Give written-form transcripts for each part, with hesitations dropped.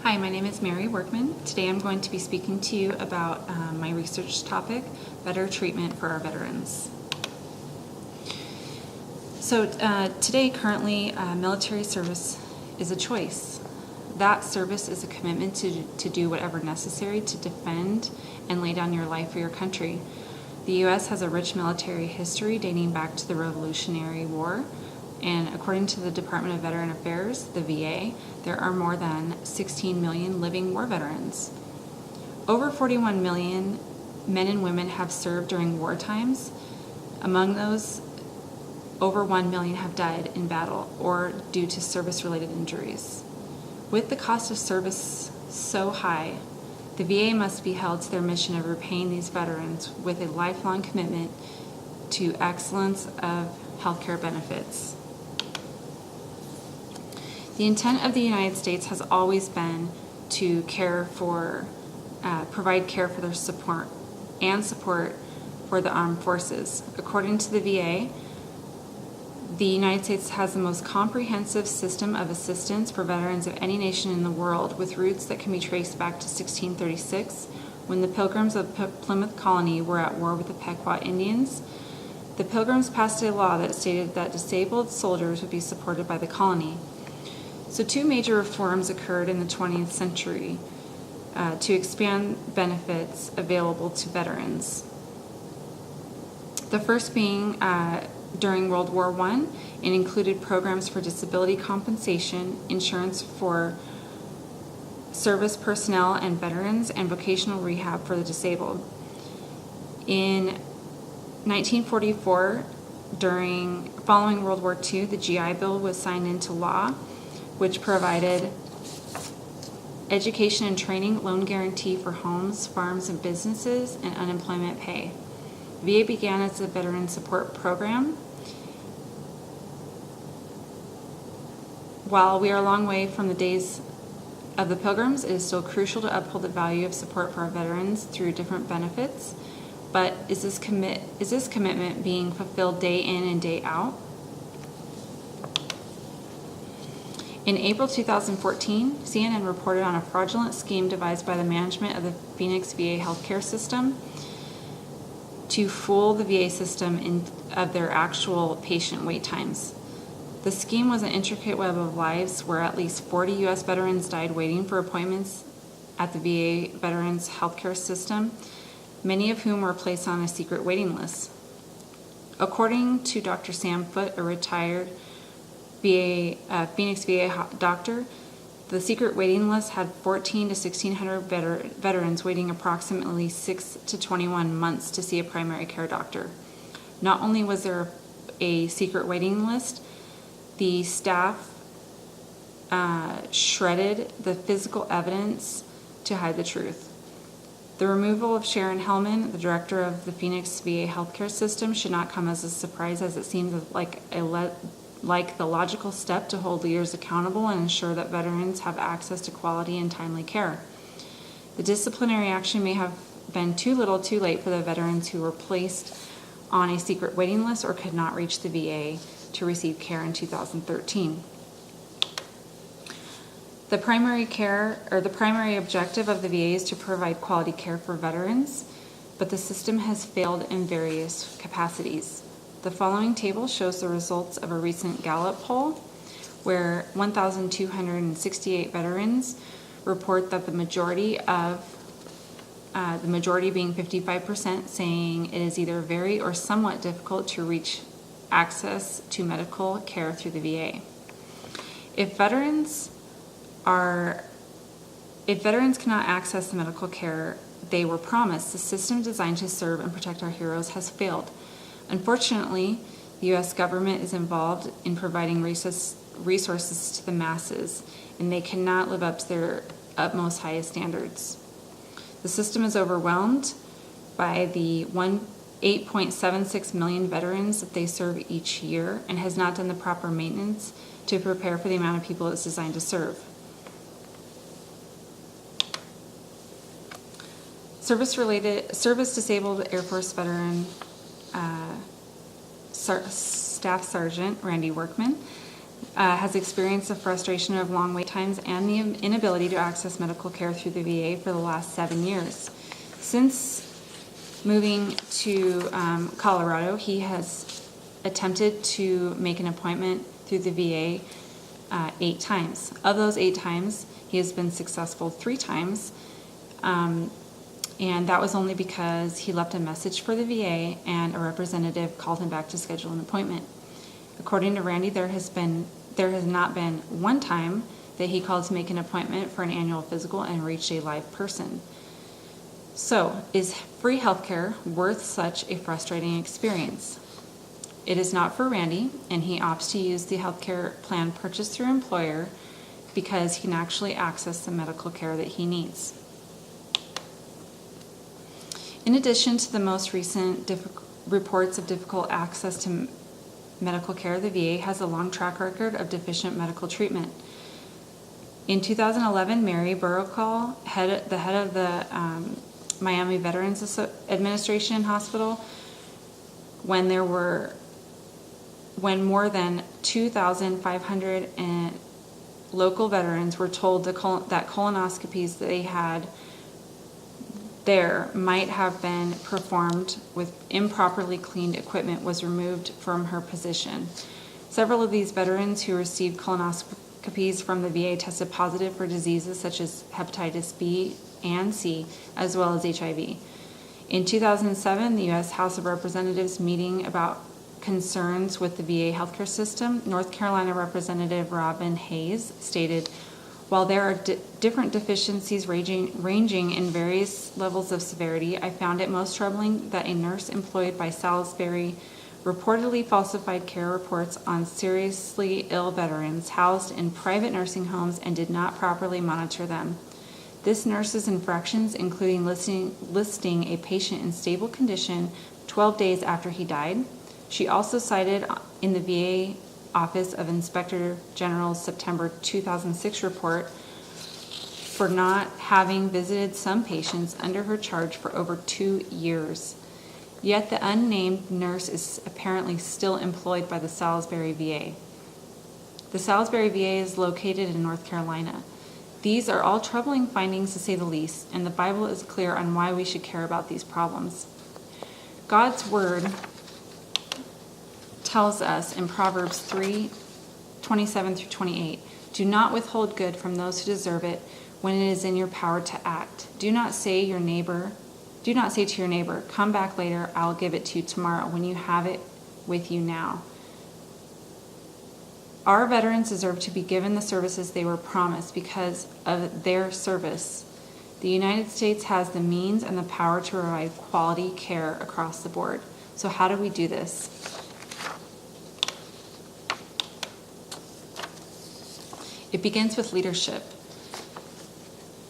Hi, my name is Mary Workman. Today I'm going to be speaking to you about my research topic, better treatment for our veterans. So today, currently, military service is a choice. That service is a commitment to do whatever necessary to defend and lay down your life for your country. The U.S. has a rich military history dating back to the Revolutionary War. And according to the Department of Veteran Affairs, the VA, there are more than 16 million living war veterans. Over 41 million men and women have served during war times. Among those, over 1 million have died in battle or due to service-related injuries. With the cost of service so high, the VA must be held to their mission of repaying these veterans with a lifelong commitment to excellence of healthcare benefits. The intent of the United States has always been to provide care for their support for the armed forces. According to the VA, the United States has the most comprehensive system of assistance for veterans of any nation in the world, with roots that can be traced back to 1636, when the Pilgrims of Plymouth Colony were at war with the Pequot Indians. The Pilgrims passed a law that stated that disabled soldiers would be supported by the colony. So two major reforms occurred in the 20th century to expand benefits available to veterans. The first being during World War I, it included programs for disability compensation, insurance for service personnel and veterans, and vocational rehab for the disabled. In 1944, following World War II, the GI Bill was signed into law, which provided education and training, loan guarantee for homes, farms, and businesses, and unemployment pay. VA began as a veteran support program. While we are a long way from the days of the Pilgrims, it is still crucial to uphold the value of support for our veterans through different benefits. But is this commitment being fulfilled day in and day out? In April 2014, CNN reported on a fraudulent scheme devised by the management of the Phoenix VA healthcare system to fool the VA system of their actual patient wait times. The scheme was an intricate web of lives where at least 40 U.S. veterans died waiting for appointments at the VA Veterans Healthcare System, many of whom were placed on a secret waiting list. According to Dr. Sam Foote, a retired Phoenix VA doctor, the secret waiting list had 1,400 to 1,600 veterans waiting approximately 6 to 21 months to see a primary care doctor. Not only was there a secret waiting list, the staff shredded the physical evidence to hide the truth. The removal of Sharon Hellman, the director of the Phoenix VA healthcare system, should not come as a surprise, as it seems like the logical step to hold leaders accountable and ensure that veterans have access to quality and timely care. The disciplinary action may have been too little too late for the veterans who were placed on a secret waiting list or could not reach the VA to receive care in 2013. The primary objective of the VA is to provide quality care for veterans, but the system has failed in various capacities. The following table shows the results of a recent Gallup poll where 1,268 veterans report that the majority being 55%, saying it is either very or somewhat difficult to reach access to medical care through the VA. If veterans cannot access the medical care they were promised, the system designed to serve and protect our heroes has failed. Unfortunately, the U.S. government is involved in providing resources to the masses, and they cannot live up to their utmost highest standards. The system is overwhelmed by the 8.76 million veterans that they serve each year and has not done the proper maintenance to prepare for the amount of people it's designed to serve. Service-disabled Air Force veteran Staff Sergeant Randy Workman has experienced the frustration of long wait times and the inability to access medical care through the VA for the last 7 years. Since moving to Colorado, he has attempted to make an appointment through the VA 8 times. Of those 8 times, he has been successful 3 times, and that was only because he left a message for the VA and a representative called him back to schedule an appointment. According to Randy, there has not been one time that he called to make an appointment for an annual physical and reached a live person. So, is free healthcare worth such a frustrating experience? It is not for Randy, and he opts to use the healthcare plan purchased through employer because he can actually access the medical care that he needs. In addition to the most recent reports of difficult access to medical care, the VA has a long track record of deficient medical treatment. In 2011, Mary Burkle, the head of the Miami Veterans Administration Hospital, when more than 2,500 local veterans were told that colonoscopies that they had there might have been performed with improperly cleaned equipment, was removed from her position. Several of these veterans who received colonoscopies from the VA tested positive for diseases such as hepatitis B and C, as well as HIV. In 2007, the U.S. House of Representatives meeting about concerns with the VA healthcare system, North Carolina Representative Robin Hayes stated, "While there are different deficiencies ranging in various levels of severity, I found it most troubling that a nurse employed by Salisbury reportedly falsified care reports on seriously ill veterans housed in private nursing homes and did not properly monitor them. This nurse's infractions, including listing a patient in stable condition 12 days after he died." She also cited in the VA Office of Inspector General's September 2006 report for not having visited some patients under her charge for over 2 years. Yet the unnamed nurse is apparently still employed by the Salisbury VA. The Salisbury VA is located in North Carolina. These are all troubling findings, to say the least, and the Bible is clear on why we should care about these problems. God's Word tells us in Proverbs 3:27-28, "Do not withhold good from those who deserve it when it is in your power to act. Do not say to your neighbor, 'Come back later, I'll give it to you tomorrow,' when you have it with you now." Our veterans deserve to be given the services they were promised because of their service. The United States has the means and the power to provide quality care across the board. So how do we do this? It begins with leadership.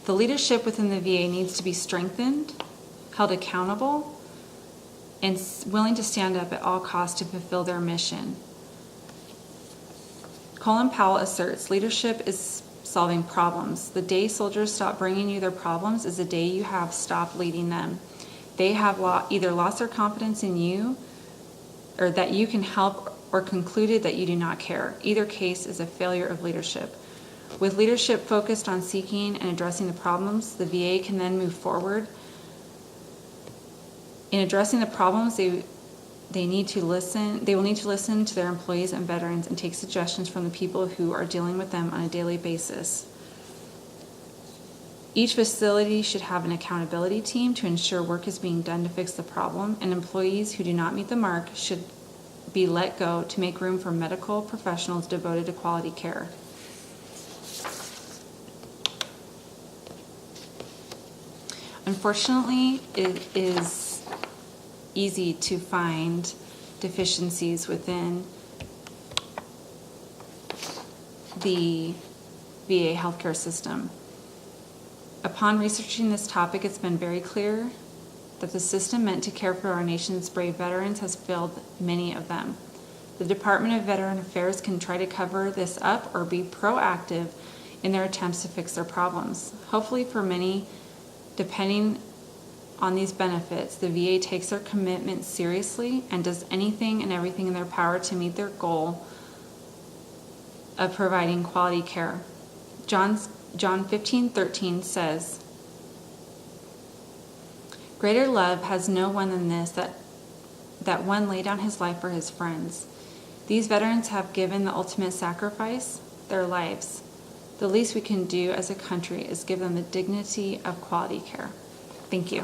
The leadership within the VA needs to be strengthened, held accountable, and willing to stand up at all costs to fulfill their mission. Colin Powell asserts, "Leadership is solving problems. The day soldiers stop bringing you their problems is the day you have stopped leading them. They have either lost their confidence in you or that you can help, or concluded that you do not care. Either case is a failure of leadership." With leadership focused on seeking and addressing the problems, the VA can then move forward. In addressing the problems, they will need to listen to their employees and veterans and take suggestions from the people who are dealing with them on a daily basis. Each facility should have an accountability team to ensure work is being done to fix the problem, and employees who do not meet the mark should be let go to make room for medical professionals devoted to quality care. Unfortunately, it is easy to find deficiencies within the VA healthcare system. Upon researching this topic, it's been very clear that the system meant to care for our nation's brave veterans has failed many of them. The Department of Veteran Affairs can try to cover this up or be proactive in their attempts to fix their problems. Hopefully for many, depending on these benefits, the VA takes their commitment seriously and does anything and everything in their power to meet their goal of providing quality care. John 15:13 says, "Greater love has no one than this, that one lay down his life for his friends." These veterans have given the ultimate sacrifice, their lives. The least we can do as a country is give them the dignity of quality care. Thank you.